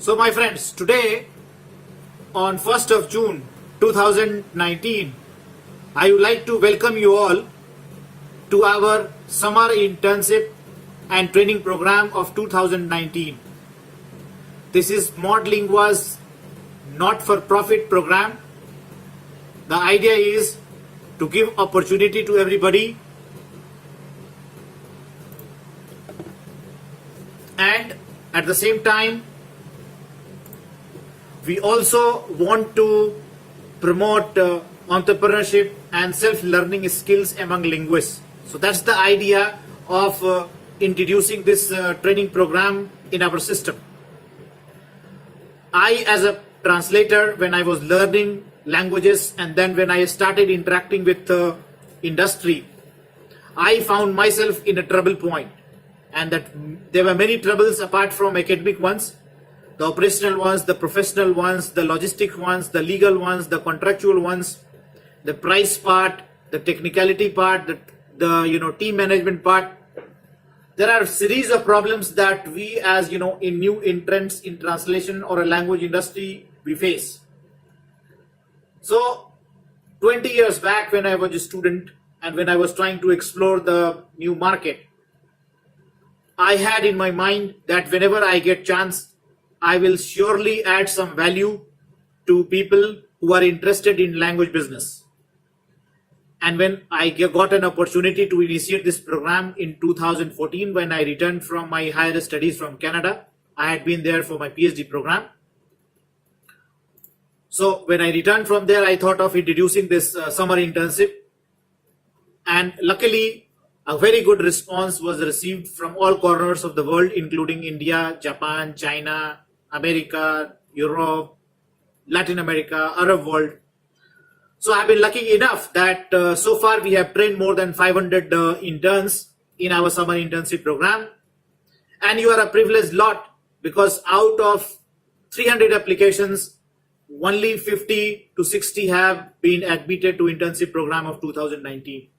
So my friends, today on 1st of June 2019, I would like to welcome you all to our summer internship and training program of 2019. This is Modlingua's not-for-profit program. The idea is to give opportunity to everybody and at the same time we also want to promote entrepreneurship and self-learning skills among linguists. So that's the idea of introducing this training program in our system. I, as a translator, when I was learning languages and then when I started interacting with industry, I found myself in a trouble point, and that there were many troubles apart from academic ones. The operational ones, the professional ones, the logistic ones, the legal ones, the contractual ones, the price part, the technicality part, the team management part. There are a series of problems that we, as in new entrants in translation or a language industry, we face. So 20 years back, when I was a student and when I was trying to explore the new market, I had in my mind that whenever I get chance, I will surely add some value to people who are interested in language business. And when I got an opportunity to initiate this program in 2014, when I returned from my higher studies from Canada, I had been there for my PhD program. So when I returned from there, I thought of introducing this summer internship. And luckily, a very good response was received from all corners of the world, including India, Japan, China, America, Europe, Latin America, Arab world. So I've been lucky enough that so far we have trained more than 500 interns in our summer internship program. And you are a privileged lot, because out of 300 applications, only 50 to 60 have been admitted to internship program of 2019.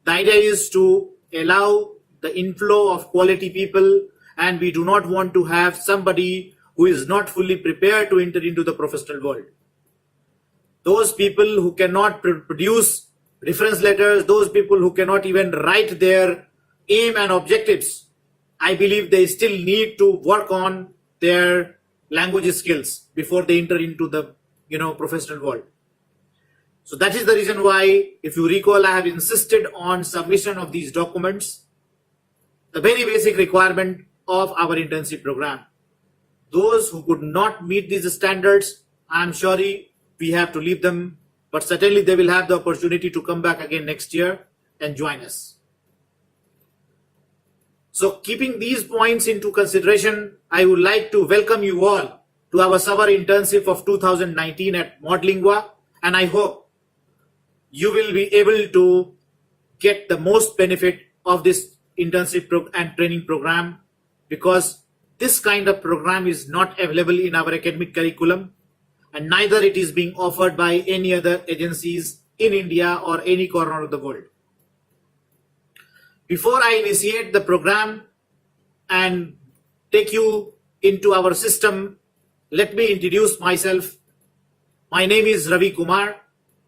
The idea is to allow the inflow of quality people, and we do not want to have somebody who is not fully prepared to enter into the professional world. Those people who cannot produce reference letters, those people who cannot even write their aim and objectives, I believe they still need to work on their language skills before they enter into the professional world. So that is the reason why, if you recall, I have insisted on submission of these documents, the very basic requirement of our internship program. Those who could not meet these standards, I am sorry, we have to leave them, but certainly they will have the opportunity to come back again next year and join us. So keeping these points into consideration, I would like to welcome you all to our summer internship of 2019 at Modlingua, and I hope you will be able to get the most benefit of this internship and training program, because this kind of program is not available in our academic curriculum, and neither it is being offered by any other agencies in India or any corner of the world. Before I initiate the program and take you into our system, let me introduce myself. My name is Ravi Kumar.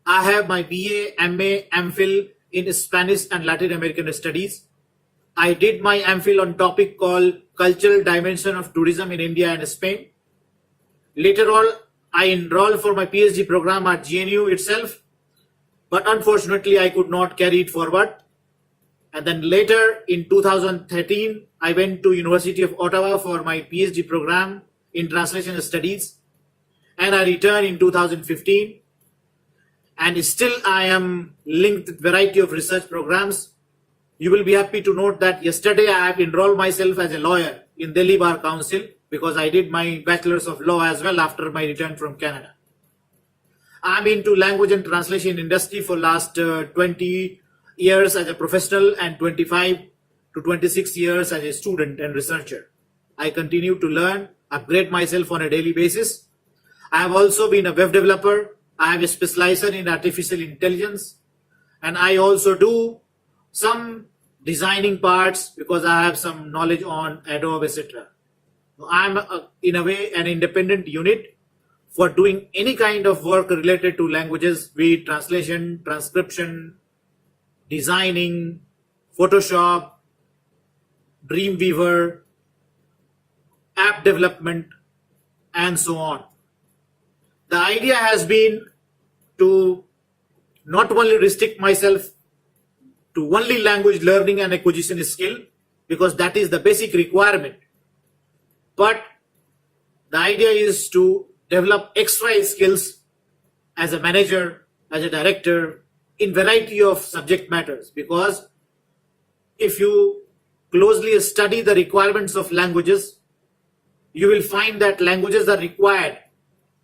I have my BA, MA, MPhil in Spanish and Latin American Studies. I did my MPhil on topic called Cultural Dimension of Tourism in India and Spain. Later on, I enrolled for my PhD program at GNU itself, but unfortunately I could not carry it forward. And then later in 2013, I went to University of Ottawa for my PhD program in Translation Studies, and I returned in 2015. And still I am linked with a variety of research programs. You will be happy to note that yesterday I have enrolled myself as a lawyer in Delhi Bar Council, because I did my Bachelor's of Law as well after my return from Canada. I'm into language and translation industry for last 20 years as a professional and 25 to 26 years as a student and researcher. I continue to learn, upgrade myself on a daily basis. I have also been a web developer. I have a specialization in artificial intelligence, and I also do some designing parts because I have some knowledge on Adobe, etc. I'm in a way an independent unit for doing any kind of work related to languages, be it translation, transcription, designing, Photoshop, Dreamweaver, app development, and so on. The idea has been to not only restrict myself to only language learning and acquisition skill, because that is the basic requirement, but the idea is to develop extra skills as a manager, as a director, in variety of subject matters. Because if you closely study the requirements of languages, you will find that languages are required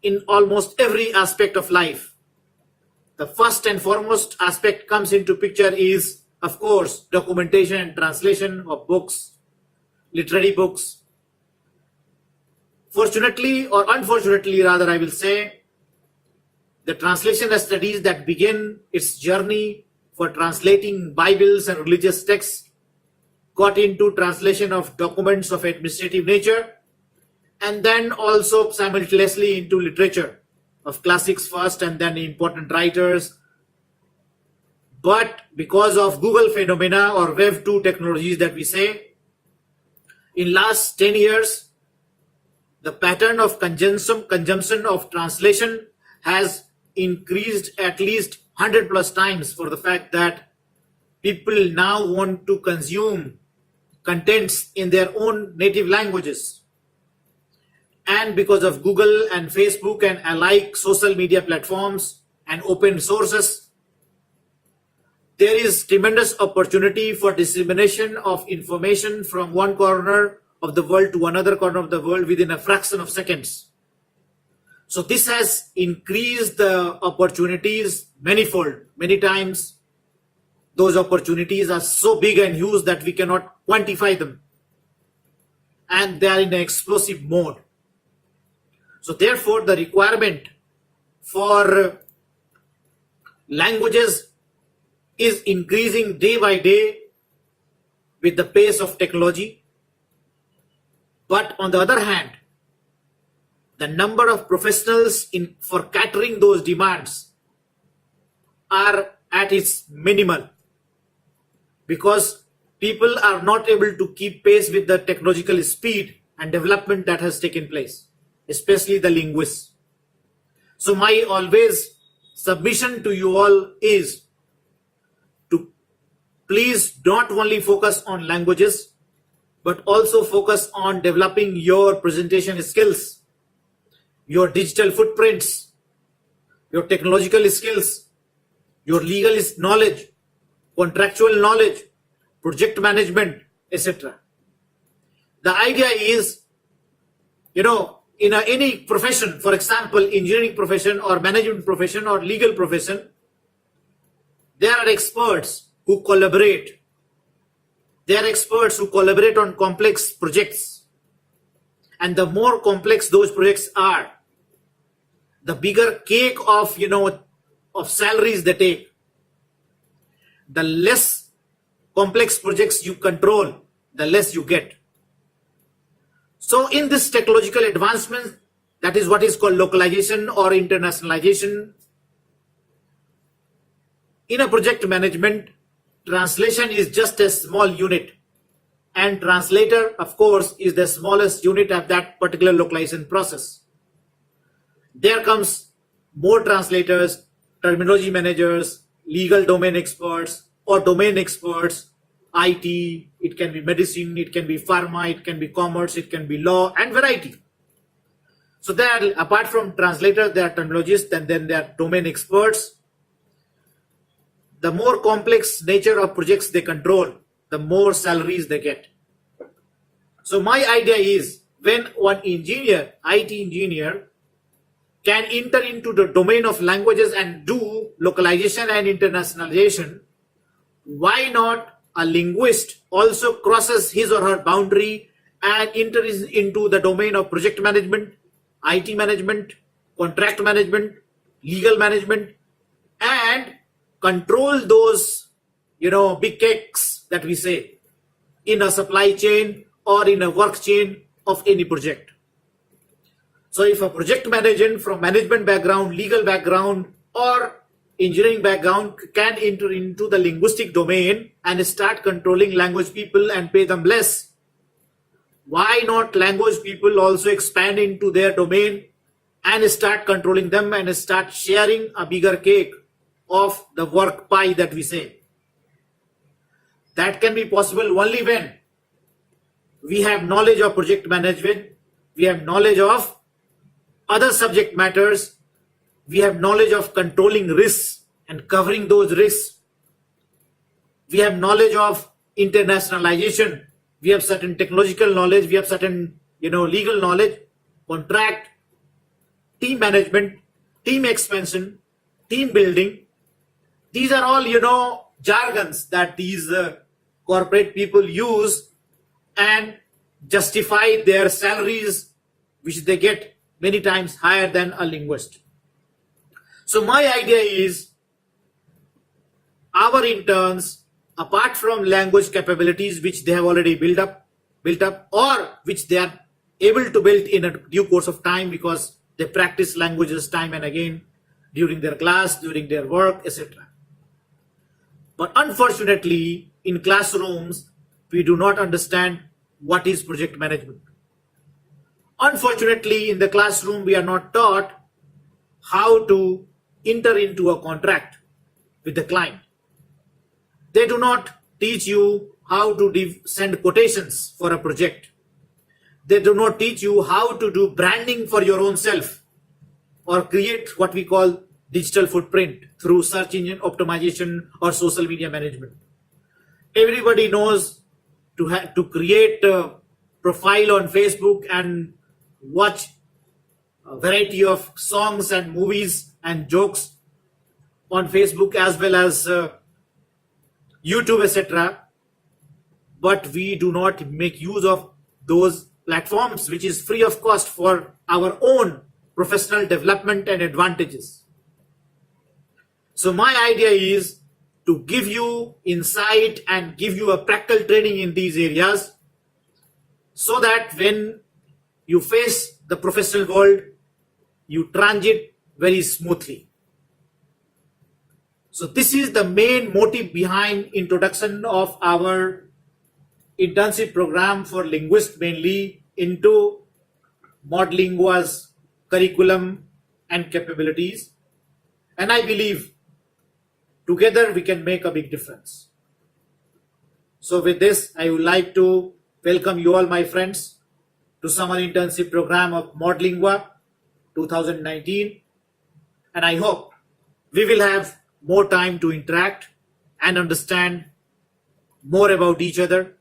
in almost every aspect of life. The first and foremost aspect comes into picture is, of course, documentation and translation of books, literary books. Fortunately, or unfortunately rather, I will say, the translation studies that begin its journey for translating Bibles and religious texts got into translation of documents of administrative nature, and then also simultaneously into literature of classics first and then important writers. But because of Google phenomena or Web 2 technologies that we say, in last 10 years, the pattern of consumption of translation has increased at least 100 plus times, for the fact that people now want to consume contents in their own native languages. And because of Google and Facebook and alike social media platforms and open sources, there is tremendous opportunity for dissemination of information from one corner of the world to another corner of the world within a fraction of seconds. So this has increased the opportunities manifold. Many times those opportunities are so big and huge that we cannot quantify them, and they are in an explosive mode. So therefore, the requirement for languages is increasing day by day with the pace of technology. But on the other hand, the number of professionals for catering those demands are at its minimal, because people are not able to keep pace with the technological speed and development that has taken place, especially the linguists. So my always submission to you all is to please not only focus on languages, but also focus on developing your presentation skills, your digital footprints, your technological skills, your legal knowledge, contractual knowledge, project management, etc. The idea is, in any profession, for example, engineering profession or management profession or legal profession, there are experts who collaborate. They are experts who collaborate on complex projects. And the more complex those projects are, the bigger cake of salaries they take. The less complex projects you control, the less you get. So in this technological advancement, that is what is called localization or internationalization. In a project management, translation is just a small unit, and translator, of course, is the smallest unit of that particular localization process. There comes more translators, terminology managers, legal domain experts or domain experts, IT, it can be medicine, it can be pharma, it can be commerce, it can be law, and variety. So there, apart from translators, there are terminologists, and then there are domain experts. The more complex nature of projects they control, the more salaries they get. So my idea is, when one engineer, IT engineer, can enter into the domain of languages and do localization and internationalization, why not a linguist also crosses his or her boundary and enters into the domain of project management, IT management, contract management, legal management, and control those, big cakes that we say in a supply chain or in a work chain of any project. So if a project manager from management background, legal background, or engineering background can enter into the linguistic domain and start controlling language people and pay them less, why not language people also expand into their domain and start controlling them and start sharing a bigger cake of the work pie that we say? That can be possible only when we have knowledge of project management, we have knowledge of other subject matters, we have knowledge of controlling risks and covering those risks, we have knowledge of internationalization, we have certain technological knowledge, we have certain legal knowledge, contract, team management, team expansion, team building. These are all jargons that these corporate people use and justify their salaries, which they get many times higher than a linguist. So my idea is our interns, apart from language capabilities which they have already built up, or which they are able to build in a due course of time because they practice languages time and again during their class, during their work, etc. But unfortunately, in classrooms, we do not understand what is project management. Unfortunately, in the classroom, we are not taught how to enter into a contract with the client. They do not teach you how to send quotations for a project. They do not teach you how to do branding for your own self or create what we call digital footprint through search engine optimization or social media management. Everybody knows to create a profile on Facebook and watch a variety of songs and movies and jokes on Facebook as well as YouTube, etc. But we do not make use of those platforms, which is free of cost for our own professional development and advantages. So my idea is to give you insight and give you a practical training in these areas so that when you face the professional world, you transit very smoothly. So this is the main motive behind introduction of our internship program for linguists mainly into Modlingua's curriculum and capabilities. And I believe together we can make a big difference. So with this, I would like to welcome you all, my friends, to summer internship program of Modlingua 2019. And I hope we will have more time to interact and understand more about each other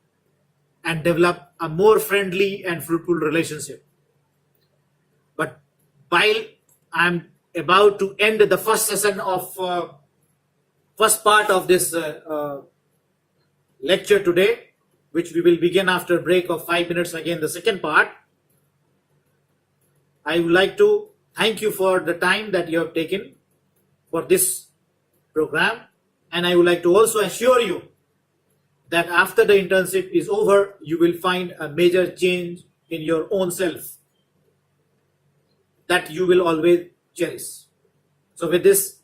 and develop a more friendly and fruitful relationship. But while I'm about to end the first session of first part of this lecture today, which we will begin after a break of 5 minutes, again the second part, I would like to thank you for the time that you have taken for this program, and I would like to also assure you that after the internship is over, you will find a major change in your own self that you will always cherish. So with this,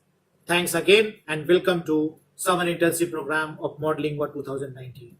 thanks again and welcome to Summer Internship Program of Modlingua 2019.